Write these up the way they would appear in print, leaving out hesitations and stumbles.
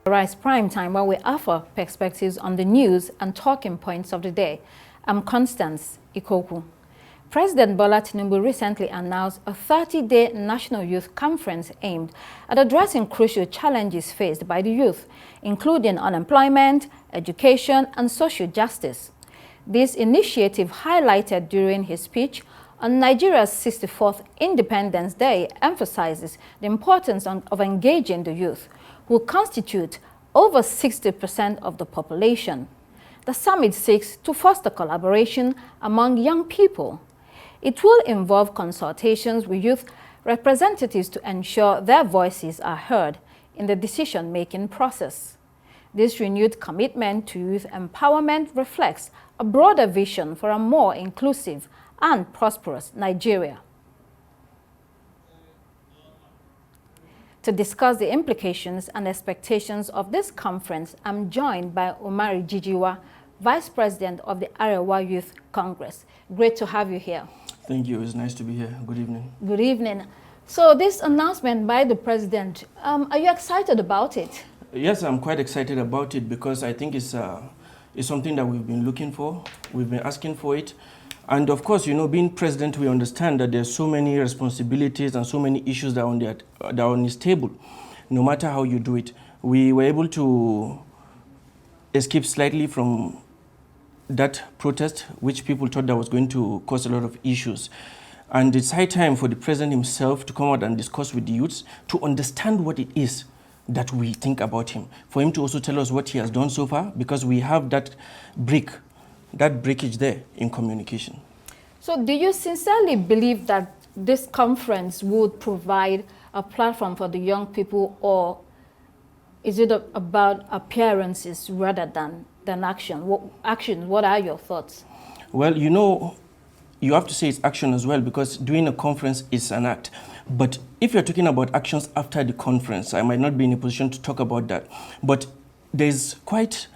Rise Prime Time, where we offer perspectives on the news and talking points of the day. I'm Constance Ikoku. President Bola Tinubu recently announced a 30-day National Youth Conference aimed at addressing crucial challenges faced by the youth, including unemployment, education, and social justice. This initiative, highlighted during his speech on Nigeria's 64th Independence Day, emphasizes the importance of engaging the youth, who constitute over 60% of the population. The summit seeks to foster collaboration among young people. It will involve consultations with youth representatives to ensure their voices are heard in the decision-making process. This renewed commitment to youth empowerment reflects a broader vision for a more inclusive and prosperous Nigeria. To discuss the implications and expectations of this conference, I'm joined by Umar Jijiwa, Vice President of the Arewa Youth Congress. Great to have you here. Thank you. It's nice to be here. Good evening. Good evening. So this announcement by the President, are you excited about it? Yes, I'm quite excited about it because I think it's something that we've been looking for. We've been asking for it. And of course, you know, being president, we understand that there's so many responsibilities and so many issues that are on his table, no matter how you do it. We were able to escape slightly from that protest, which people thought that was going to cause a lot of issues. And it's high time for the president himself to come out and discuss with the youths to understand what it is that we think about him, for him to also tell us what he has done so far, because we have that breakage there in communication. So do you sincerely believe that this conference would provide a platform for the young people, or is it about appearances rather than action? What are your thoughts? Well, you know, you have to say it's action as well, because doing a conference is an act. But if you're talking about actions after the conference, I might not be in a position to talk about that. But there's quite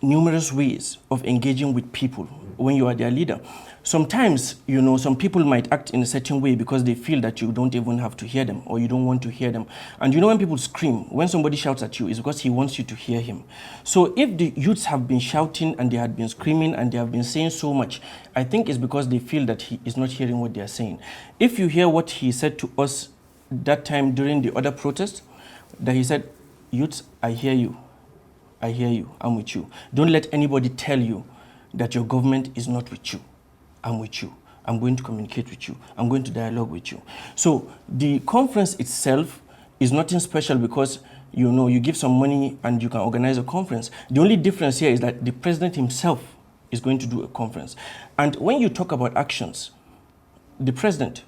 numerous ways of engaging with people when you are their leader. Sometimes, you know, some people might act in a certain way because they feel that you don't even have to hear them, or you don't want to hear them. And you know, when people scream, when somebody shouts at you, it's because he wants you to hear him. So if the youths have been shouting and they had been screaming and they have been saying so much, I think it's because they feel that he is not hearing what they are saying. If you hear what he said to us that time during the other protest, that he said, "Youths, I hear you. I hear you. I'm with you. Don't let anybody tell you that your government is not with you. I'm with you. I'm going to communicate with you. I'm going to dialogue with you." So the conference itself is nothing special because, you know, you give some money and you can organize a conference. The only difference here is that the president himself is going to do a conference. And when you talk about actions, the president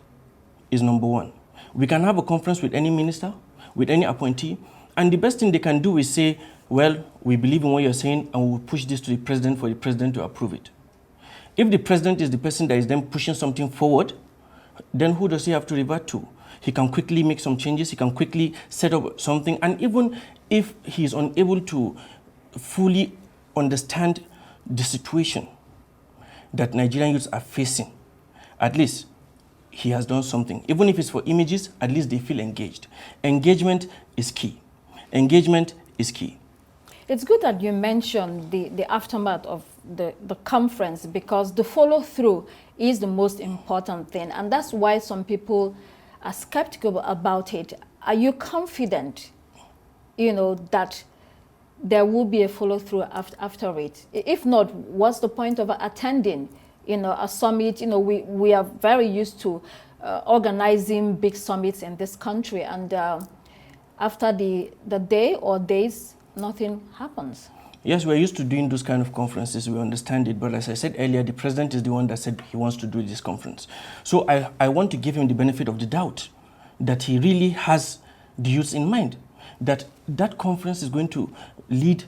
is number one. We can have a conference with any minister, with any appointee, and the best thing they can do is say, "Well, we believe in what you're saying and we'll push this to the president for the president to approve it." If the president is the person that is then pushing something forward, then who does he have to revert to? He can quickly make some changes, he can quickly set up something, and even if he is unable to fully understand the situation that Nigerian youths are facing, at least he has done something. Even if it's for images, at least they feel engaged. Engagement is key. Engagement is key. It's good that you mentioned the aftermath of the conference, because the follow-through is the most important thing, and that's why some people are skeptical about it. Are you confident, you know, that there will be a follow-through after it? If not, what's the point of attending, you know, a summit? You know, we are very used to organizing big summits in this country, and after the day or days, nothing happens. Yes, we're used to doing those kind of conferences. We understand it. But as I said earlier, the president is the one that said he wants to do this conference. So I want to give him the benefit of the doubt that he really has the youth in mind, that that conference is going to lead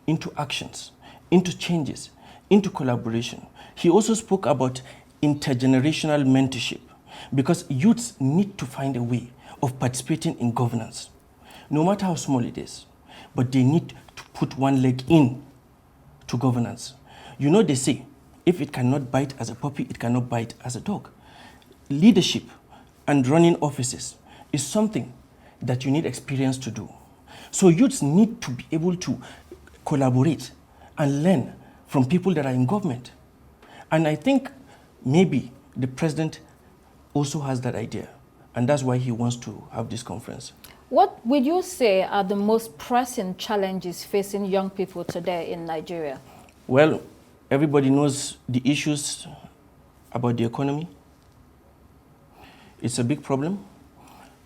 into actions, into changes, into collaboration. He also spoke about intergenerational mentorship, because youths need to find a way of participating in governance, no matter how small it is. But they need to put one leg in to governance. You know, they say, if it cannot bite as a puppy, it cannot bite as a dog. Leadership and running offices is something that you need experience to do. So youths need to be able to collaborate and learn from people that are in government. And I think maybe the president also has that idea, and that's why he wants to have this conference. What would you say are the most pressing challenges facing young people today in Nigeria? Well, everybody knows the issues about the economy. It's a big problem.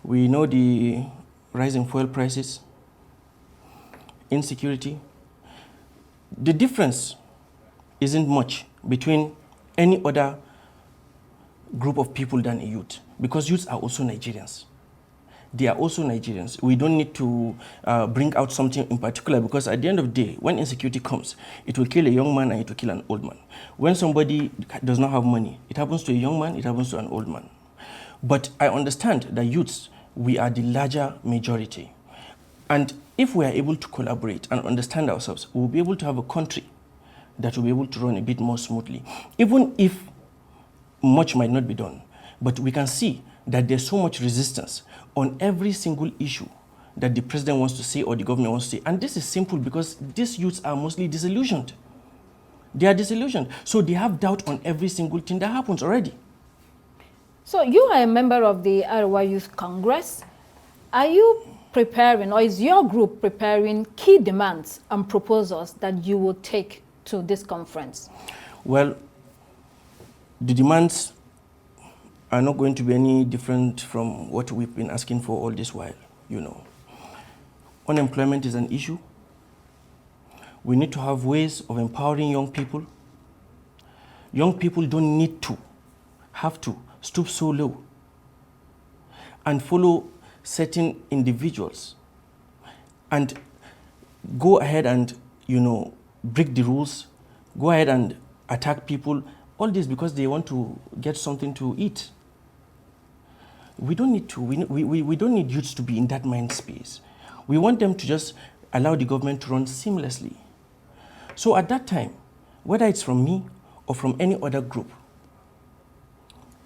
We know the rising fuel prices, insecurity. The difference isn't much between any other group of people than a youth, because youths are also Nigerians. They are also Nigerians. We don't need to bring out something in particular, because at the end of the day, when insecurity comes, it will kill a young man and it will kill an old man. When somebody does not have money, it happens to a young man, it happens to an old man. But I understand that youths, we are the larger majority. And if we are able to collaborate and understand ourselves, we will be able to have a country that will be able to run a bit more smoothly. Even if much might not be done, but we can see that there's so much resistance on every single issue that the president wants to say or the government wants to say. And this is simple because these youths are mostly disillusioned. They are disillusioned. So they have doubt on every single thing that happens already. So you are a member of the Arewa Youth Congress. Are you preparing, or is your group preparing key demands and proposals that you will take to this conference? Well, the demands are not going to be any different from what we've been asking for all this while, you know. Unemployment is an issue. We need to have ways of empowering young people. Young people don't need to have to stoop so low and follow certain individuals and go ahead and, you know, break the rules, go ahead and attack people, all this because they want to get something to eat. We don't need to, we don't need youths to be in that mind space. We want them to just allow the government to run seamlessly. So at that time, whether it's from me or from any other group,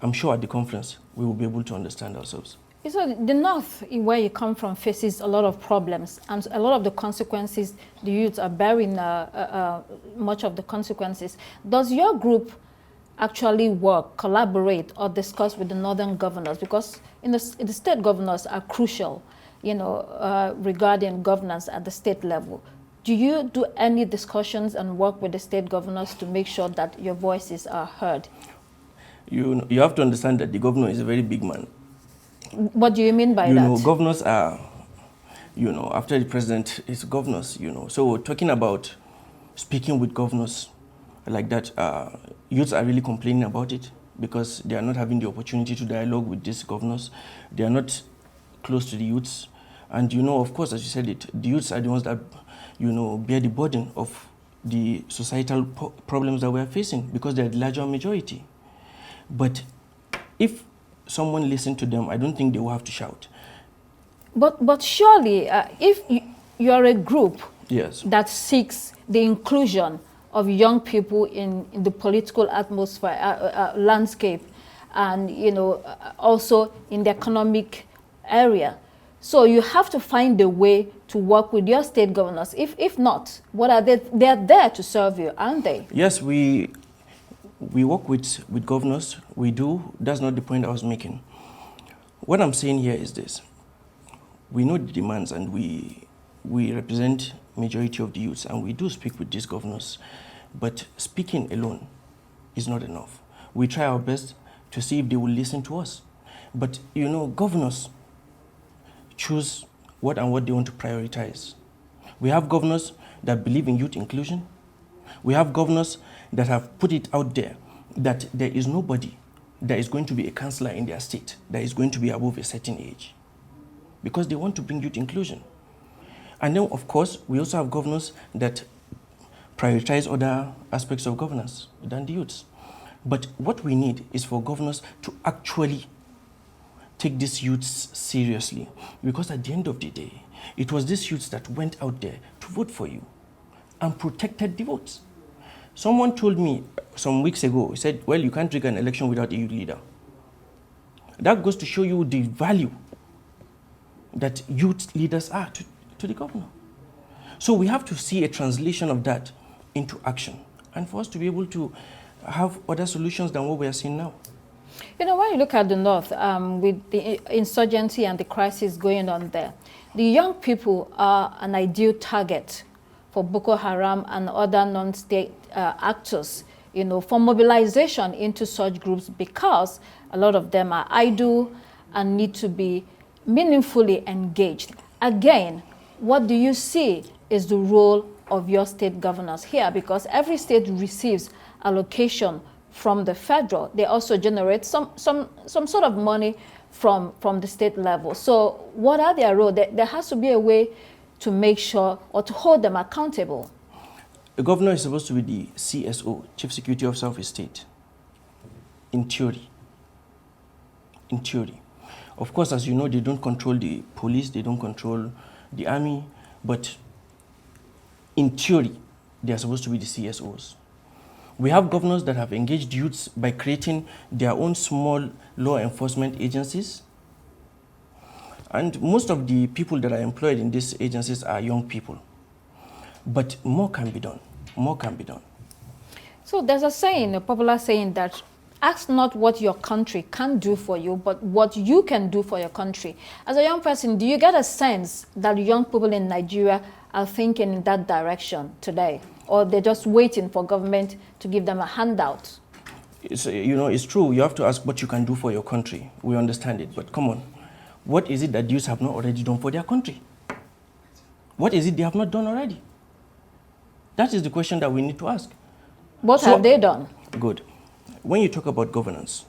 I'm sure at the conference, we will be able to understand ourselves. So the North, where you come from, faces a lot of problems, and a lot of the consequences, the youths are bearing much of the consequences. Does your group actually work, collaborate, or discuss with the northern governors? Because the state governors are crucial, you know, regarding governance at the state level. Do you do any discussions and work with the state governors to make sure that your voices are heard? You have to understand that the governor is a very big man. What do you mean by that? You know, governors are, you know, after the president is governors, you know. So talking about speaking with governors like that, youths are really complaining about it because they are not having the opportunity to dialogue with these governors. They are not close to the youths. And, you know, of course, as you said it, the youths are the ones that, you know, bear the burden of the societal problems that we are facing because they are the larger majority. But if someone listened to them, I don't think they will have to shout. But surely, if you are a group yes. that seeks the inclusion of young people in the political atmosphere, landscape, and, you know, also in the economic area, so you have to find a way to work with your state governors. If not, what are they? They are there to serve you, aren't they? Yes, we work with governors. We do. That's not the point I was making. What I'm saying here is this. We know the demands and we represent majority of the youths and we do speak with these governors. But speaking alone is not enough. We try our best to see if they will listen to us. But, you know, governors choose what they want to prioritize. We have governors that believe in youth inclusion. We have governors that have put it out there that there is nobody that is going to be a councillor in their state that is going to be above a certain age because they want to bring youth inclusion. And then, of course, we also have governors that prioritize other aspects of governance than the youths. But what we need is for governors to actually take these youths seriously because at the end of the day, it was these youths that went out there to vote for you and protected the votes. Someone told me some weeks ago, he said, well, you can't rig an election without a youth leader. That goes to show you the value that youth leaders are to the governor. So we have to see a translation of that into action, and for us to be able to have other solutions than what we are seeing now. You know, when you look at the North, with the insurgency and the crisis going on there, the young people are an ideal target for Boko Haram and other non-state actors, you know, for mobilization into such groups, because a lot of them are idle and need to be meaningfully engaged. Again, what do you see is the role of your state governors here? Because every state receives allocation from the federal. They also generate some sort of money from the state level. So what are their role? There has to be a way to make sure or to hold them accountable. The governor is supposed to be the CSO, Chief Security Officer of a state, in theory. In theory. Of course, as you know, they don't control the police, they don't control the army, but in theory, they are supposed to be the CSOs. We have governors that have engaged youths by creating their own small law enforcement agencies. And most of the people that are employed in these agencies are young people. But more can be done. More can be done. So there's a saying, a popular saying, that ask not what your country can do for you, but what you can do for your country. As a young person, do you get a sense that young people in Nigeria are thinking in that direction today? Or they're just waiting for government to give them a handout? You know, it's true. You have to ask what you can do for your country. We understand it. But come on. What is it that youths have not already done for their country? What is it they have not done already? That is the question that we need to ask. What have they done? Good. When you talk about governance,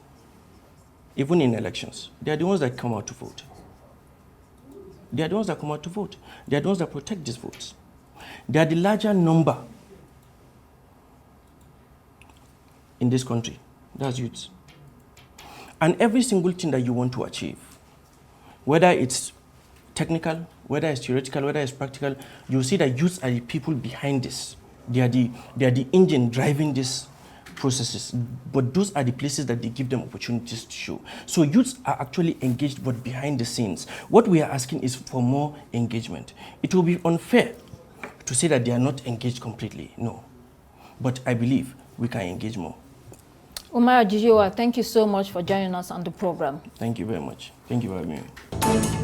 even in elections, they are the ones that come out to vote. They are the ones that come out to vote. They are the ones that protect these votes. They are the larger number in this country. That's youths. And every single thing that you want to achieve, whether it's technical, whether it's theoretical, whether it's practical, you see that youths are the people behind this. They are the engine driving these processes. But those are the places that they give them opportunities to show. So youths are actually engaged, but behind the scenes. What we are asking is for more engagement. It will be unfair to say that they are not engaged completely. No. But I believe we can engage more. Umar, Jijiwa, thank you so much for joining us on the program. Thank you very much. Thank you for having me.